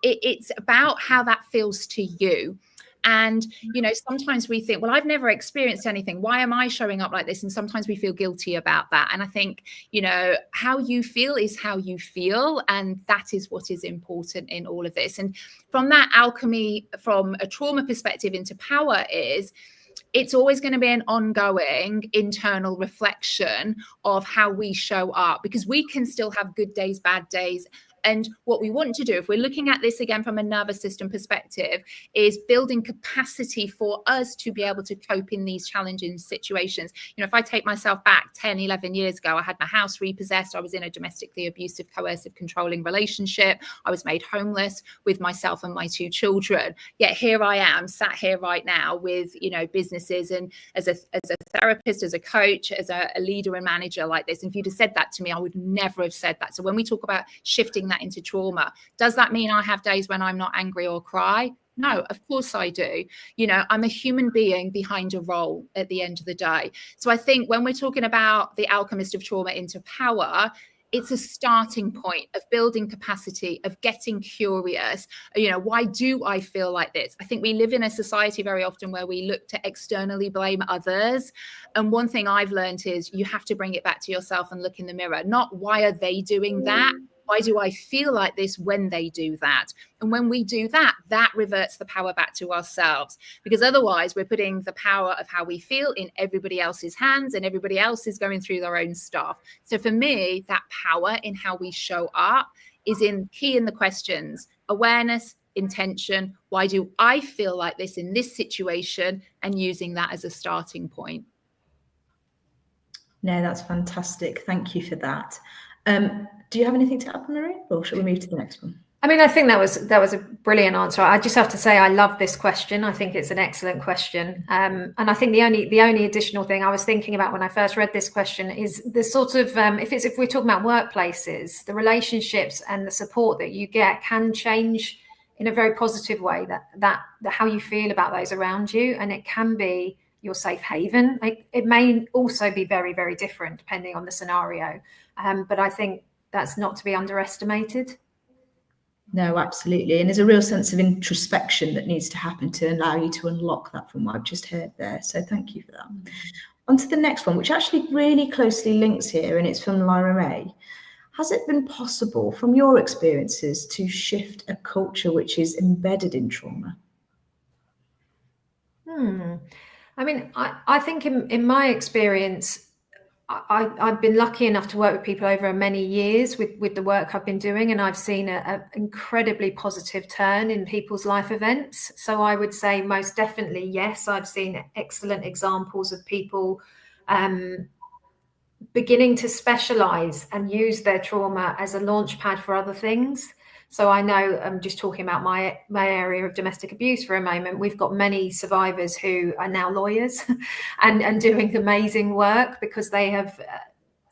G: It's about how that feels to you. And, you know, sometimes we think, well, I've never experienced anything. Why am I showing up like this? And sometimes we feel guilty about that. And I think, you know, how you feel is how you feel. And that is what is important in all of this. And from that alchemy, from a trauma perspective into power is, it's always going to be an ongoing internal reflection of how we show up, because we can still have good days, bad days. And what we want to do, if we're looking at this again from a nervous system perspective, is building capacity for us to be able to cope in these challenging situations. You know, if I take myself back 10, 11 years ago, I had my house repossessed. I was in a domestically abusive, coercive, controlling relationship. I was made homeless with myself and my 2 children. Yet here I am, sat here right now with, you know, businesses, and as a therapist, as a coach, as a leader and manager like this. And if you'd have said that to me, I would never have said that. So when we talk about shifting that into trauma, does that mean I have days when I'm not angry or cry? No, of course I do. You know, I'm a human being behind a role at the end of the day. So I think when we're talking about the alchemist of trauma into power, it's a starting point of building capacity, of getting curious. You know, why do I feel like this? I think we live in a society very often where we look to externally blame others. And one thing I've learned is you have to bring it back to yourself and look in the mirror. Not why are they doing that? Why do I feel like this when they do that? And when we do that, that reverts the power back to ourselves, because otherwise we're putting the power of how we feel in everybody else's hands, and everybody else is going through their own stuff. So for me, that power in how we show up is key in the questions: awareness, intention. Why do I feel like this in this situation? And using that as a starting point.
I: No, that's fantastic. Thank you for that. Do you have anything to add, Marie, or shall we move to the next one?
H: I mean, I think that was a brilliant answer. I just have to say I love this question. I think it's an excellent question. And I think the only additional thing I was thinking about when I first read this question is the sort of if we're talking about workplaces, the relationships and the support that you get can change in a very positive way, that how you feel about those around you, and it can be your safe haven. It may also be very, very different depending on the scenario. But I think that's not to be underestimated.
I: No, absolutely. And there's a real sense of introspection that needs to happen to allow you to unlock that from what I've just heard there. So thank you for that. On to the next one, which actually really closely links here, and it's from Lyra May. Has it been possible from your experiences to shift a culture which is embedded in trauma?
H: I mean, I think in my experience, I've been lucky enough to work with people over many years with the work I've been doing, and I've seen an incredibly positive turn in people's life events. So I would say most definitely, yes, I've seen excellent examples of people beginning to specialize and use their trauma as a launch pad for other things. So I know, I'm just talking about my area of domestic abuse for a moment. We've got many survivors who are now lawyers and doing amazing work because they have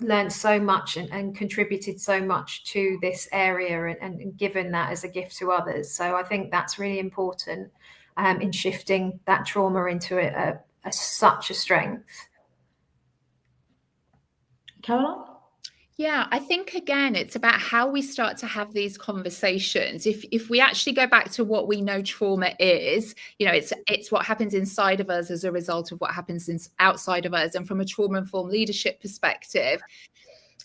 H: learned so much and contributed so much to this area and given that as a gift to others. So I think that's really important in shifting that trauma into such a strength.
I: Caroline?
G: Yeah, I think, again, it's about how we start to have these conversations. If we actually go back to what we know trauma is, you know, it's what happens inside of us as a result of what happens outside of us. And from a trauma-informed leadership perspective,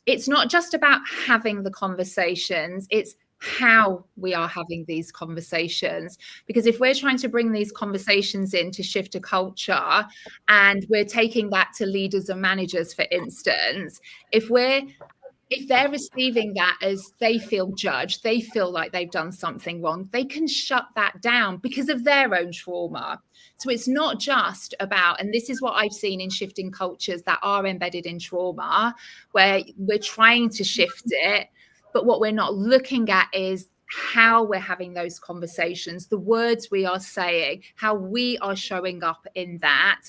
G: it's not just about having the conversations, it's how we are having these conversations. Because if we're trying to bring these conversations in to shift a culture, and we're taking that to leaders and managers, for instance, if they're receiving that as they feel judged, they feel like they've done something wrong, they can shut that down because of their own trauma. So it's not just about, and this is what I've seen in shifting cultures that are embedded in trauma, where we're trying to shift it, but what we're not looking at is how we're having those conversations, the words we are saying, how we are showing up in that,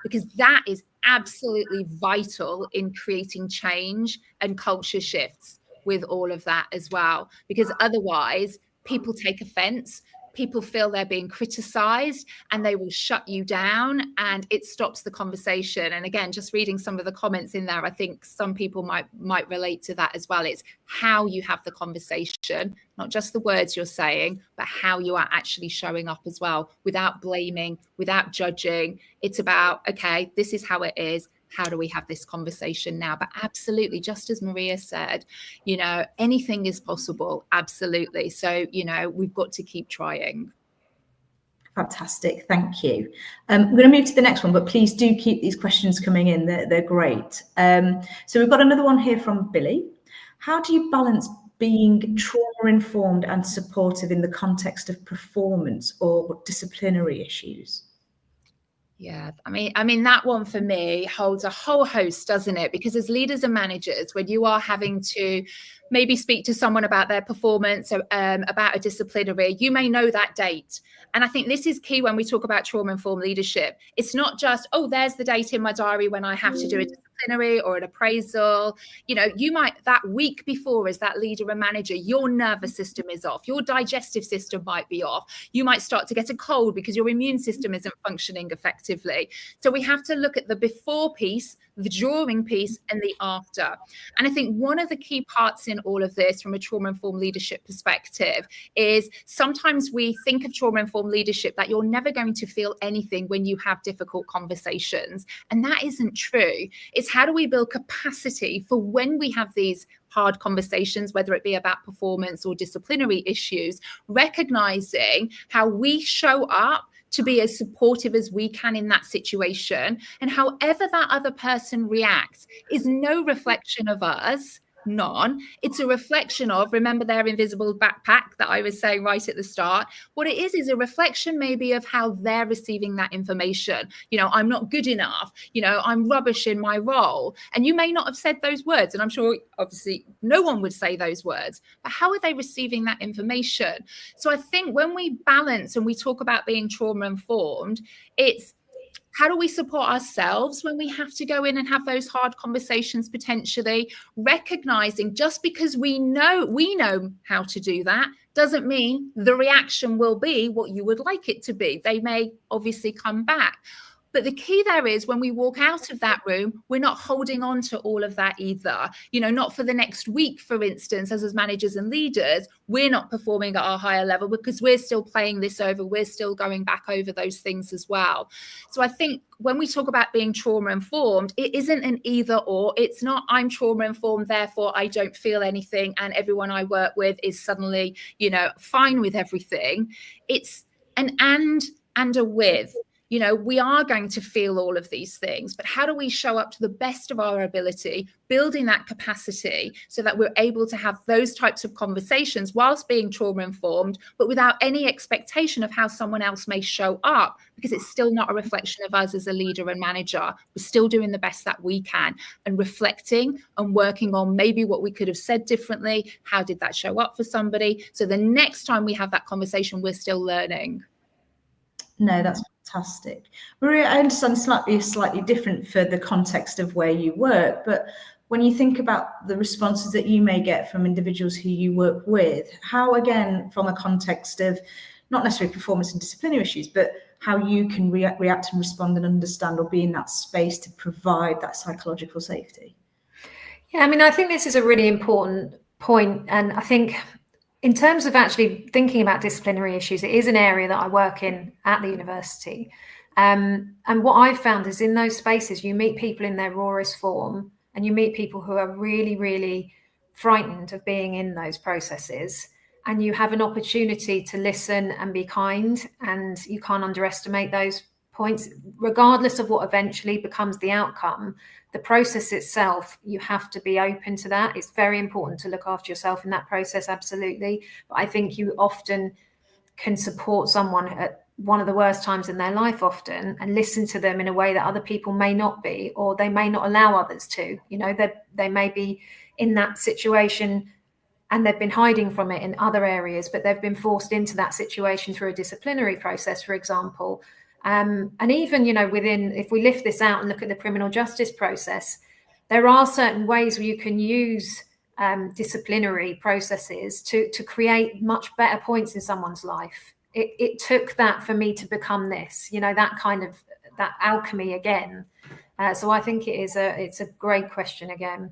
G: because that is absolutely vital in creating change and culture shifts with all of that as well. Because otherwise, people take offense, people feel they're being criticized, and they will shut you down, and it stops the conversation. And again, just reading some of the comments in there, I think some people might relate to that as well. It's how you have the conversation, not just the words you're saying, but how you are actually showing up as well, without blaming, without judging. It's about, okay, this is how it is. How do we have this conversation now? But absolutely, just as Maria said, anything is possible. Absolutely. So, we've got to keep trying.
I: Fantastic. Thank you. I'm going to move to the next one, but please do keep these questions coming in. They're great. So we've got another one here from Billy. How do you balance being trauma-informed and supportive in the context of performance or disciplinary issues?
G: Yeah, I mean, that one for me holds a whole host, doesn't it? Because as leaders and managers, when you are having to maybe speak to someone about their performance, about a disciplinary, you may know that date. And I think this is key when we talk about trauma-informed leadership. It's not just, oh, there's the date in my diary when I have to do a disciplinary or an appraisal. You might, that week before, as that leader and manager, your nervous system is off. Your digestive system might be off. You might start to get a cold because your immune system isn't functioning effectively. So we have to look at the before piece, the during piece, and the after. And I think one of the key parts in all of this from a trauma-informed leadership perspective is sometimes we think of trauma-informed leadership that you're never going to feel anything when you have difficult conversations. And that isn't true. It's how do we build capacity for when we have these hard conversations, whether it be about performance or disciplinary issues, recognizing how we show up to be as supportive as we can in that situation. And however that other person reacts is no reflection of us, none. It's a reflection of, remember their invisible backpack that I was saying right at the start. What it is a reflection maybe of how they're receiving that information. I'm not good enough. I'm rubbish in my role. And you may not have said those words. And I'm sure, obviously, no one would say those words. But how are they receiving that information? So I think when we balance and we talk about being trauma-informed, it's how do we support ourselves when we have to go in and have those hard conversations, potentially recognizing just because we know how to do that doesn't mean the reaction will be what you would like it to be. They may obviously come back. But the key there is when we walk out of that room, we're not holding on to all of that either. Not for the next week, for instance, as managers and leaders, we're not performing at our higher level because we're still playing this over. We're still going back over those things as well. So I think when we talk about being trauma-informed, it isn't an either or. It's not I'm trauma-informed, therefore I don't feel anything and everyone I work with is suddenly, fine with everything. It's an and a with. We are going to feel all of these things, but how do we show up to the best of our ability, building that capacity so that we're able to have those types of conversations whilst being trauma-informed, but without any expectation of how someone else may show up, because it's still not a reflection of us as a leader and manager. We're still doing the best that we can and reflecting and working on maybe what we could have said differently. How did that show up for somebody? So the next time we have that conversation, we're still learning.
I: No, that's fantastic. Maria, I understand slightly different for the context of where you work, but when you think about the responses that you may get from individuals who you work with, how, again, from a context of not necessarily performance and disciplinary issues, but how you can react and respond and understand or be in that space to provide that psychological safety?
H: Yeah, I think this is a really important point. And I think in terms of actually thinking about disciplinary issues, it is an area that I work in at the university. And what I've found is in those spaces, you meet people in their rawest form and you meet people who are really, really frightened of being in those processes. and you have an opportunity to listen and be kind, and you can't underestimate those points, regardless of what eventually becomes the outcome. The process itself, you have to be open to that. It's very important to look after yourself in that process, absolutely. But I think you often can support someone at one of the worst times in their life often, and listen to them in a way that other people may not be, or they may not allow others to. You know, they may be in that situation and they've been hiding from it in other areas, but they've been forced into that situation through a disciplinary process, for example. And even, you know, within, if we lift this out and look at the criminal justice process, there are certain ways where you can use disciplinary processes to create much better points in someone's life. It took that for me to become this, you know, that kind of, that alchemy again. So I think it's a great question again.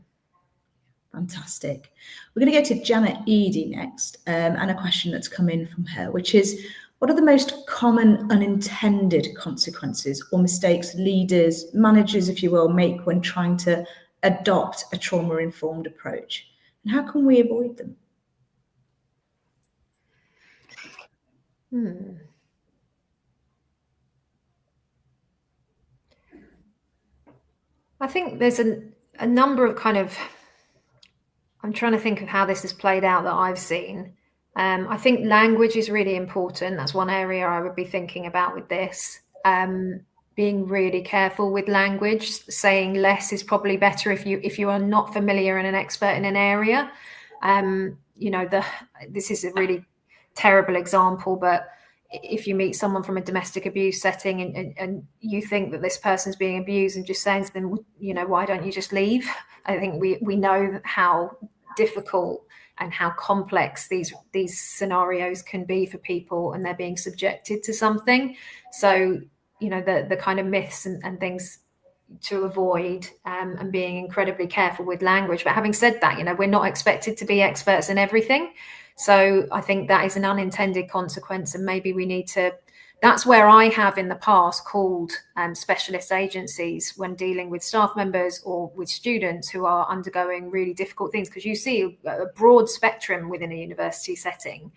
I: Fantastic. We're going to go to Janet Eady next, and a question that's come in from her, which is, what are the most common unintended consequences or mistakes leaders, managers, if you will, make when trying to adopt a trauma-informed approach? And how can we avoid them?
H: I think there's a number of kind of, I'm trying to think of how this has played out that I've seen. I think language is really important. That's one area I would be thinking about with this. Being really careful with language. Saying less is probably better if you are not familiar and an expert in an area. You know, this is a really terrible example, but if you meet someone from a domestic abuse setting and you think that this person's being abused, and just saying to them, you know, why don't you just leave? I think we know how difficult and how complex these scenarios can be for people, and they're being subjected to something. So, you know, the kind of myths and things to avoid, and being incredibly careful with language. But having said that, you know, we're not expected to be experts in everything. So I think that is an unintended consequence, and maybe we need to, that's where I have in the past called specialist agencies when dealing with staff members or with students who are undergoing really difficult things, because you see a broad spectrum within a university setting,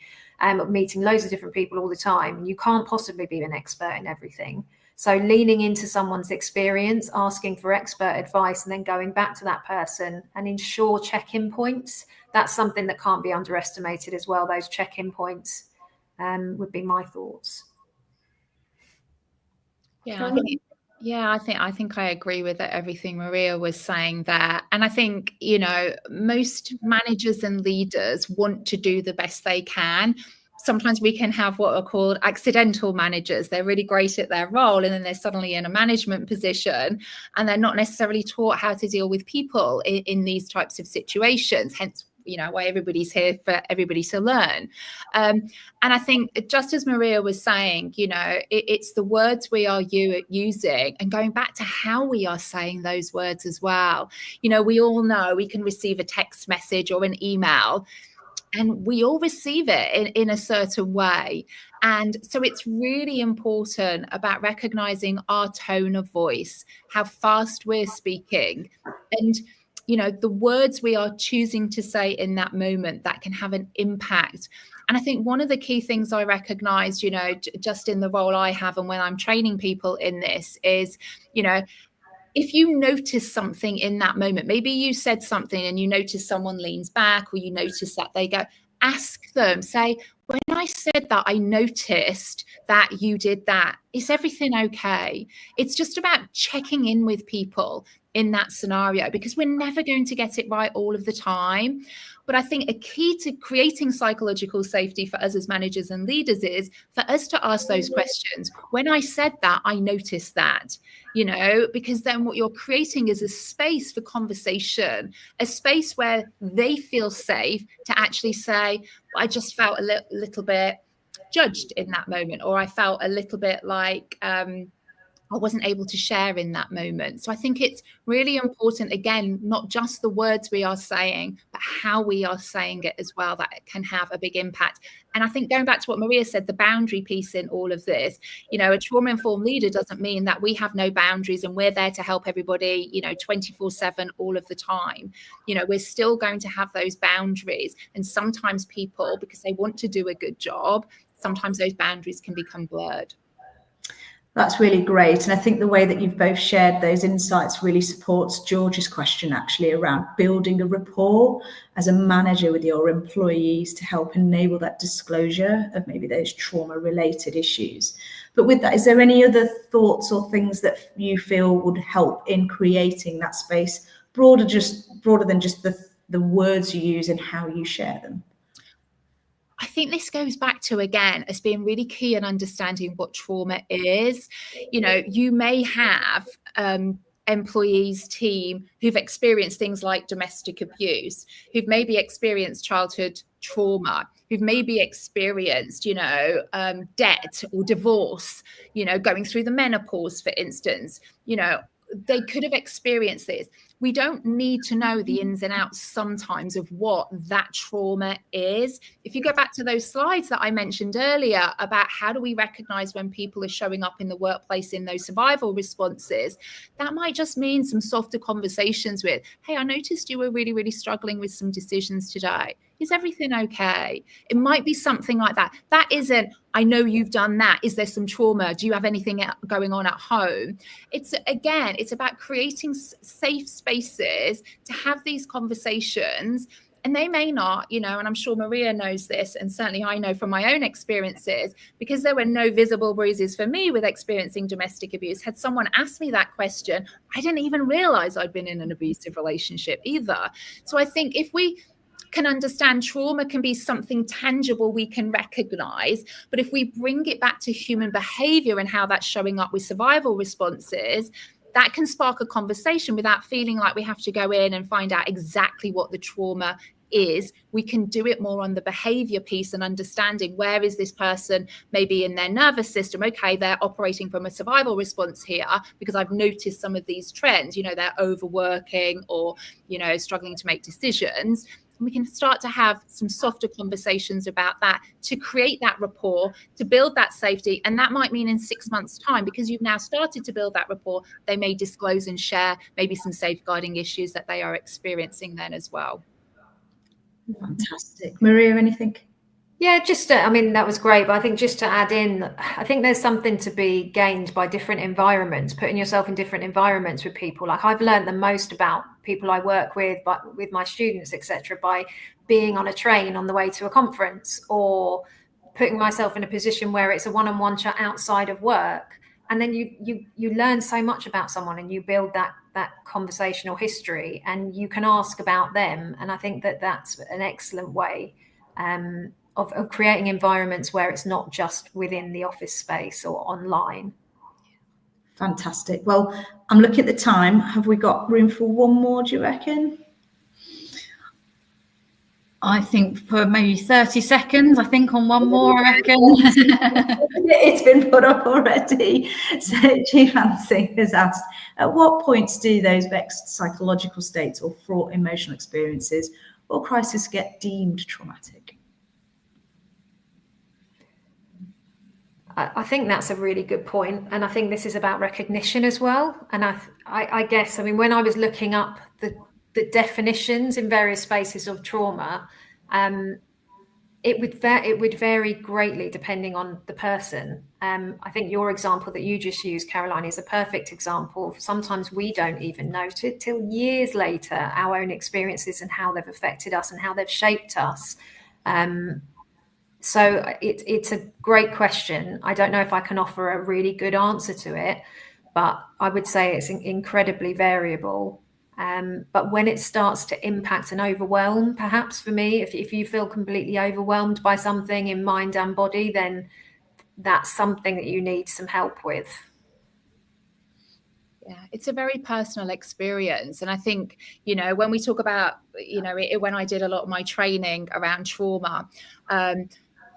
H: meeting loads of different people all the time. You can't possibly be an expert in everything. So leaning into someone's experience, asking for expert advice, and then going back to that person and ensure check-in points. That's something that can't be underestimated as well. Those check-in points would be my thoughts.
G: Yeah, I think I agree with everything Maria was saying there. And I think, you know, most managers and leaders want to do the best they can. Sometimes we can have what are called accidental managers. They're really great at their role, and then they're suddenly in a management position, and they're not necessarily taught how to deal with people in these types of situations. Hence, you know, why everybody's here, for everybody to learn. And I think, just as Maria was saying, you know, it's the words we are using, and going back to how we are saying those words as well. You know, we all know we can receive a text message or an email, and we all receive it in a certain way. And so it's really important about recognizing our tone of voice, how fast we're speaking, and, you know, the words we are choosing to say in that moment that can have an impact. And I think one of the key things I recognize, you know, just in the role I have and when I'm training people in this is, you know, if you notice something in that moment, maybe you said something and you notice someone leans back, or you notice that they go, ask them, say, when I said that, I noticed that you did that. Is everything okay? It's just about checking in with people in that scenario, because we're never going to get it right all of the time. But I think a key to creating psychological safety for us as managers and leaders is for us to ask those questions. When I said that, I noticed that, you know, because then what you're creating is a space for conversation, a space where they feel safe to actually say, I just felt a little bit judged in that moment, or I felt a little bit like, I wasn't able to share in that moment. So I think it's really important, again, not just the words we are saying, but how we are saying it as well, that it can have a big impact. And I think going back to what Maria said, the boundary piece in all of this, you know, a trauma-informed leader doesn't mean that we have no boundaries and we're there to help everybody, you know, 24/7 all of the time. You know, we're still going to have those boundaries. And sometimes people, because they want to do a good job, sometimes those boundaries can become blurred.
I: That's really great. And I think the way that you've both shared those insights really supports George's question actually around building a rapport as a manager with your employees to help enable that disclosure of maybe those trauma-related issues. But with that, is there any other thoughts or things that you feel would help in creating that space broader than just the words you use and how you share them?
G: I think this goes back to, again, as being really key in understanding what trauma is. You know, you may have employees, team who've experienced things like domestic abuse, who've maybe experienced childhood trauma, who've maybe experienced, you know, debt or divorce, you know, going through the menopause, for instance. You know, they could have experienced this. We don't need to know the ins and outs sometimes of what that trauma is. If you go back to those slides that I mentioned earlier about how do we recognize when people are showing up in the workplace in those survival responses, that might just mean some softer conversations with, hey, I noticed you were really, really struggling with some decisions today. Is everything okay? It might be something like that. That isn't, I know you've done that. Is there some trauma? Do you have anything going on at home? It's, again, it's about creating safe spaces to have these conversations. And they may not, you know, and I'm sure Maria knows this, and certainly I know from my own experiences, because there were no visible bruises for me with experiencing domestic abuse. Had someone asked me that question, I didn't even realize I'd been in an abusive relationship either. So I think if we can understand trauma can be something tangible we can recognize, but if we bring it back to human behavior and how that's showing up with survival responses, that can spark a conversation without feeling like we have to go in and find out exactly what the trauma is. We can do it more on the behavior piece and understanding where is this person maybe in their nervous system. Okay, they're operating from a survival response here because I've noticed some of these trends, you know, they're overworking or, you know, struggling to make decisions. And we can start to have some softer conversations about that to create that rapport, to build that safety. And that might mean in 6 months' time, because you've now started to build that rapport, they may disclose and share maybe some safeguarding issues that they are experiencing then as well.
I: Fantastic. Maria, anything?
H: Yeah, just I mean, that was great. But I think just to add in, I think there's something to be gained by different environments, putting yourself in different environments with people. Like I've learned the most about people I work with, but with my students, etc., by being on a train on the way to a conference, or putting myself in a position where it's a one-on-one chat outside of work. And then you learn so much about someone and you build that conversational history and you can ask about them. And I think that that's an excellent way of creating environments where it's not just within the office space or online.
I: Fantastic. Well, I'm looking at the time. Have we got room for one more, do you reckon?
F: I think for maybe 30 seconds, I think on one more, I reckon.
I: It's been put up already. So Chief Ansing has asked, at what points do those vexed psychological states or fraught emotional experiences or crisis get deemed traumatic?
H: I think that's a really good point. And I think this is about recognition as well. And I guess, I mean, when I was looking up the definitions in various spaces of trauma, it would vary greatly depending on the person. I think your example that you just used, Caroline, is a perfect example. Sometimes we don't even know till years later our own experiences and how they've affected us and how they've shaped us. So it's a great question. I don't know if I can offer a really good answer to it, but I would say it's incredibly variable. But when it starts to impact and overwhelm, perhaps for me, if you feel completely overwhelmed by something in mind and body, then that's something that you need some help with.
G: Yeah, it's a very personal experience. And I think, you know, when we talk about, you know, when I did a lot of my training around trauma,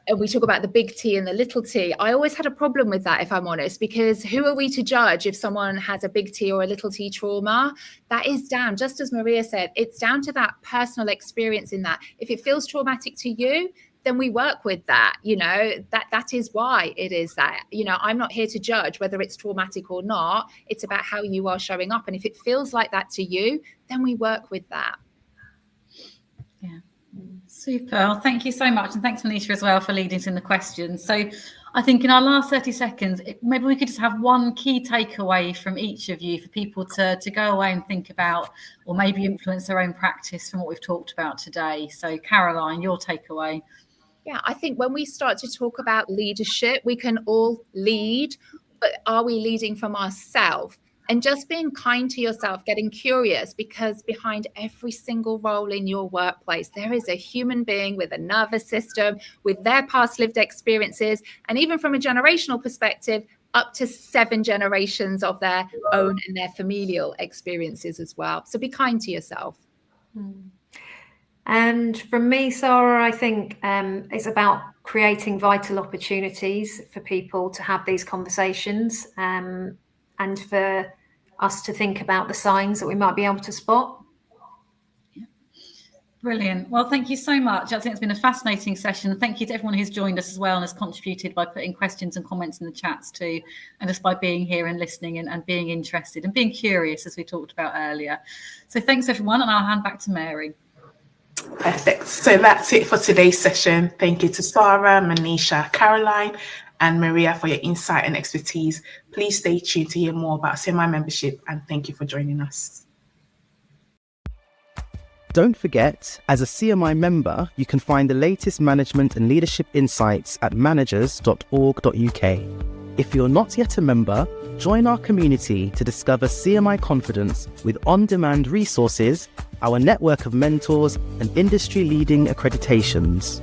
G: and we talk about the big T and the little T. I always had a problem with that, if I'm honest, because who are we to judge if someone has a big T or a little T trauma? That is down, just as Maria said, it's down to that personal experience in that. If it feels traumatic to you, then we work with that, that is why it is that, I'm not here to judge whether it's traumatic or not. It's about how you are showing up. And if it feels like that to you, then we work with that.
F: Yeah. Super. Well, thank you so much. And thanks, Manisha, as well, for leading us in the questions. So I think in our last 30 seconds, maybe we could just have one key takeaway from each of you for people to go away and think about, or maybe influence their own practice from what we've talked about today. So Caroline, your takeaway.
G: Yeah, I think when we start to talk about leadership, we can all lead, but are we leading from ourselves? And just being kind to yourself, getting curious, because behind every single role in your workplace, there is a human being with a nervous system, with their past lived experiences, and even from a generational perspective, up to 7 generations of their own and their familial experiences as well. So be kind to yourself.
H: And from me, Sarah, I think it's about creating vital opportunities for people to have these conversations, and for us to think about the signs that we might be able to spot.
F: Yeah. Brilliant. Well, thank you so much. I think it's been a fascinating session. Thank you to everyone who's joined us as well and has contributed by putting questions and comments in the chats too, and just by being here and listening and being interested and being curious, as we talked about earlier. So thanks, everyone, and I'll hand back to Mary.
E: Perfect. So that's it for today's session. Thank you to Sarah, Manisha, Caroline, and Maria for your insight and expertise. Please stay tuned to hear more about CMI membership, and thank you for joining us.
J: Don't forget, as a CMI member, you can find the latest management and leadership insights at managers.org.uk. If you're not yet a member, join our community to discover CMI Confidence with on-demand resources, our network of mentors, and industry-leading accreditations.